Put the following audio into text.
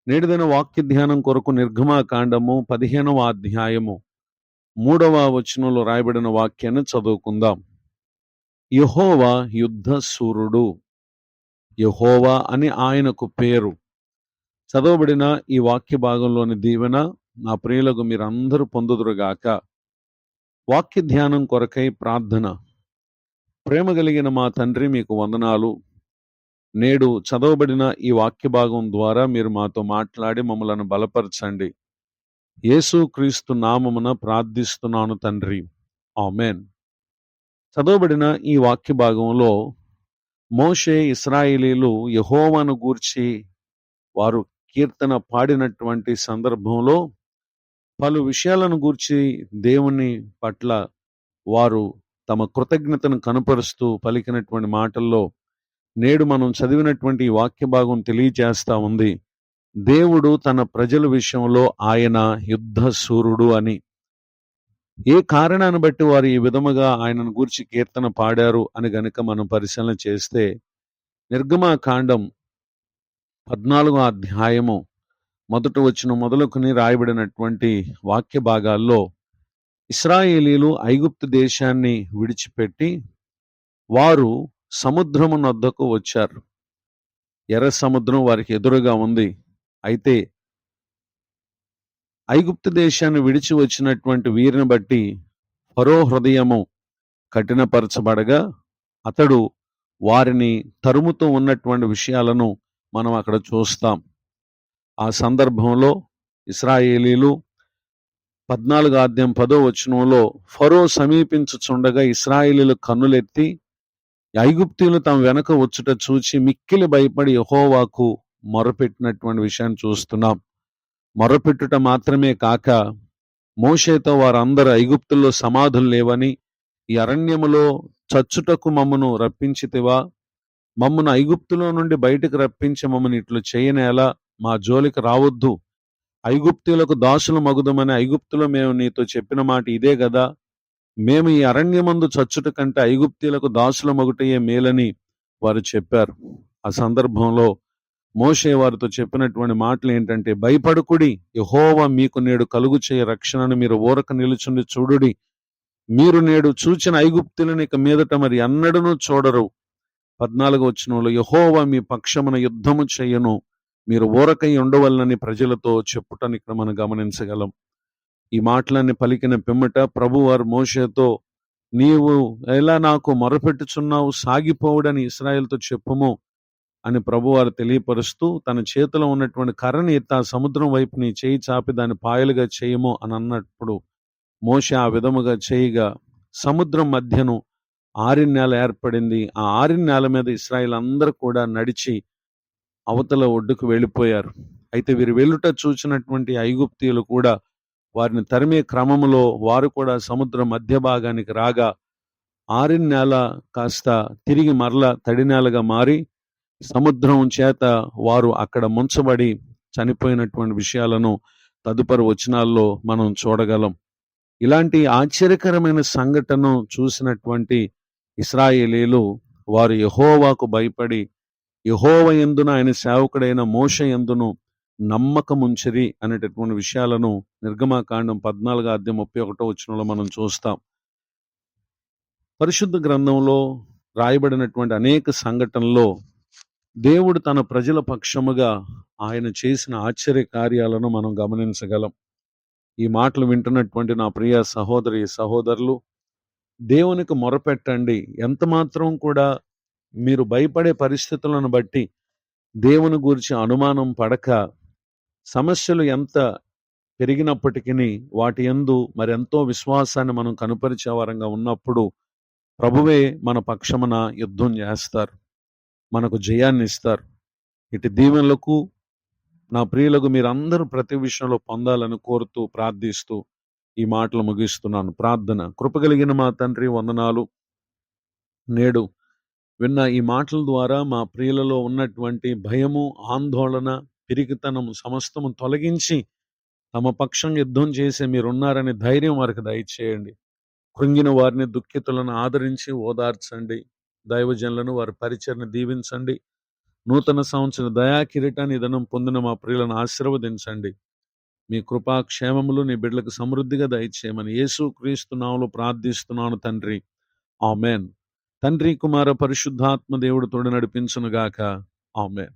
నేటిదిన వాక్య ధ్యానం కొరకు నిర్గమాకాండము 15వ అధ్యాయము 3వ వచనంలో రాయబడిన వాక్యాన్ని చదువుకుందాం. యెహోవా యుద్ధ శూరుడు. యెహోవా అని ఆయనకు పేరు. చదవబడిన ఈ వాక్య భాగంలోని దీవెన నా ప్రియులకు మీరందరూ పొందుదురుగాక. వాక్య ధ్యానం కొరకై ప్రార్థన. ప్రేమ కలిగిన మా తండ్రి, మీకు వందనాలు. నేడు చదవబడిన ఈ వాక్య భాగం ద్వారా మీరు మాతో మాట్లాడి మమ్మలను బలపరచండి. యేసుక్రీస్తు నామమున ప్రార్థిస్తున్నాను తండ్రి, ఆమేన్. చదవబడిన ఈ వాక్య భాగంలో మోషే, ఇశ్రాయేలీలు యెహోవాను గూర్చి వారు కీర్తన పాడినటువంటి సందర్భంలో పలు విషయాలను గూర్చి దేవుని పట్ల వారు తమ కృతజ్ఞతను కనపరుస్తూ పలికినటువంటి మాటల్లో నేడు మనం చదివినటువంటి ఈ వాక్య భాగం తెలియజేస్తా ఉంది. దేవుడు తన ప్రజల విషయంలో ఆయన యుద్ధ శూరుడు అని. ఏ కారణాన్ని బట్టి వారు ఈ విధముగా ఆయనను గూర్చి కీర్తన పాడారు అని గనుక మనం పరిశీలన చేస్తే, నిర్గమాకాండం 14వ అధ్యాయము 1వ వచనం మొదలుకొని రాయబడినటువంటి వాక్య భాగాల్లో ఇశ్రాయేలీలు ఐగుప్తు దేశాన్ని విడిచిపెట్టి వారు సముద్రము నొద్దకు వచ్చారు. ఎర్ర సముద్రం వారికి ఎదురుగా ఉంది. అయితే ఐగుప్తు దేశాన్ని విడిచి వచ్చినటువంటి వీరిని బట్టి ఫరో హృదయము కఠినపరచబడగా అతడు వారిని తరుముతూ ఉన్నటువంటి విషయాలను మనం అక్కడ చూస్తాం. ఆ సందర్భంలో ఇశ్రాయేలీలు 14వ అధ్యాయం 10వ వచనంలో ఫరో సమీపించుచుండగా ఇశ్రాయేలీలు కన్నులెత్తి ఐగుప్తీయులు తమ వెనక వచ్చుట చూచి మిక్కిలి భయపడి యెహోవాకు మొరపెట్టినటువంటి విషయాన్ని చూస్తున్నాం. మొరపెట్టుట మాత్రమే కాక మోషేతో వారందరూ ఐగుప్తుల్లో సమాధులు లేవని, ఈ అరణ్యములో చచ్చుటకు మమ్మను రప్పించితివా, మమ్మను ఐగుప్తులో నుండి బయటకు రప్పించి మమ్మల్ని ఇట్లు చేయనేలా, మా జోలికి రావద్దు, ఐగుప్తీయులకు దాసులు మగుదమని ఐగుప్తులో మేము నీతో చెప్పిన మాట ఇదే గదా, మేము ఈ అరణ్యమందు చచ్చుట కంటే ఐగుప్తీయులకు దాసుల మగుటయే మేలని వారు చెప్పారు. ఆ సందర్భంలో మోషే వారితో చెప్పినటువంటి మాటలు ఏంటంటే, భయపడుకుడి, యెహోవా మీకు నేడు కలుగు చేయ రక్షణను మీరు ఊరక నిలుచుండి చూడుడి. మీరు నేడు చూచిన ఐగుప్తులను ఇక మీదట మరి అన్నడను చూడరు. 14వ వచనంలో యెహోవా మీ పక్షమున యుద్ధము చేయను, మీరు ఊరకై ఉండవలనని ప్రజలతో చెప్పుటని ఇక్కడ మనం గమనించగలం. ఈ మాటలన్నీ పలికిన పిమ్మట ప్రభువారు మోషేతో, నీవు ఎలా నాకు మొరపెట్టుచున్నావు, సాగిపోవుడని ఇశ్రాయేలుతో చెప్పుము అని ప్రభువారు తెలియపరుస్తూ తన చేతిలో ఉన్నటువంటి కర్రని ఎత్తి ఆ సముద్రం వైపు నీ చేయి చాపి దాన్ని పాయలుగా చేయము అని అన్నప్పుడు మోషే ఆ విధముగా చేయగా సముద్రం మధ్యను ఆరిన్నేల ఏర్పడింది. ఆ ఆరిన్నేల మీద ఇశ్రాయేలు అందరూ కూడా నడిచి అవతల ఒడ్డుకు వెళ్ళిపోయారు. అయితే వీరు వెళ్ళుట చూసినటువంటి ఐగుప్తీయులు కూడా వారిని తరిమే క్రమములో వారు కూడా సముద్ర మధ్య భాగానికి రాగా ఆరిన్నేల కాస్త తిరిగి మరల తడినేలగా మారి సముద్రం చేత వారు అక్కడ ముంచబడి చనిపోయినటువంటి విషయాలను తదుపరి వచనాల్లో మనం చూడగలం. ఇలాంటి ఆశ్చర్యకరమైన సంఘటన చూసినటువంటి ఇశ్రాయేలీలు వారు యెహోవాకు భయపడి యెహోవా యందున ఆయన సేవకుడైన మోషే యందును నమ్మకముంచిరి అనేటటువంటి విషయాలను నిర్గమాకాండం 14వ అధ్యాయం 31వ వచనంలో మనం చూస్తాం. పరిశుద్ధ గ్రంథంలో రాయబడినటువంటి అనేక సంఘటనల్లో దేవుడు తన ప్రజల పక్షముగా ఆయన చేసిన ఆశ్చర్య కార్యాలను మనం గమనించగలం. ఈ మాటలు వింటున్నటువంటి నా ప్రియ సహోదరి సహోదరులు, దేవునికి మొరపెట్టండి. ఎంత మాత్రం కూడా మీరు భయపడే పరిస్థితులను బట్టి దేవుని గురించి అనుమానం పడక, సమస్యలు ఎంత పెరిగినప్పటికీ వాటి యందు మరెంతో విశ్వాసాన్ని మనం కనుపరిచే వారంగా ఉన్నప్పుడు ప్రభువే మన పక్షమున యుద్ధం చేస్తారు, మనకు జయాన్ని ఇస్తారు. ఇటు దీవెనలకు నా ప్రియులకు మీరందరూ ప్రతి విషయంలో పొందాలని కోరుతూ ప్రార్థిస్తూ ఈ మాటలు ముగిస్తున్నాను. ప్రార్థన. కృపగలిగిన మా తండ్రి, వందనాలు. నేడు విన్న ఈ మాటల ద్వారా మా ప్రియులలో ఉన్నటువంటి భయము, ఆందోళన, పిరికితనము సమస్తము తొలగించి తమ పక్షం యుద్ధం చేసే మీరున్నారనే ధైర్యం వారికి దయచేయండి. కృంగిన వారిని, దుఃఖితులను ఆదరించి ఓదార్చండి. దైవజనులను వారి పరిచయను దీవించండి. నూతన సంవత్సర దయా కిరీటాన్ని దినం పొందిన మా ప్రియులను ఆశీర్వదించండి. మీ కృపా క్షేమములు నీ బిడ్డలకు సమృద్ధిగా దయచేయమని యేసు క్రీస్తు నామములో ప్రార్థిస్తున్నాను తండ్రి. ఆమేన్. తండ్రి కుమార పరిశుద్ధాత్మ దేవుడు తోడు నడిపించునుగాక. ఆమేన్.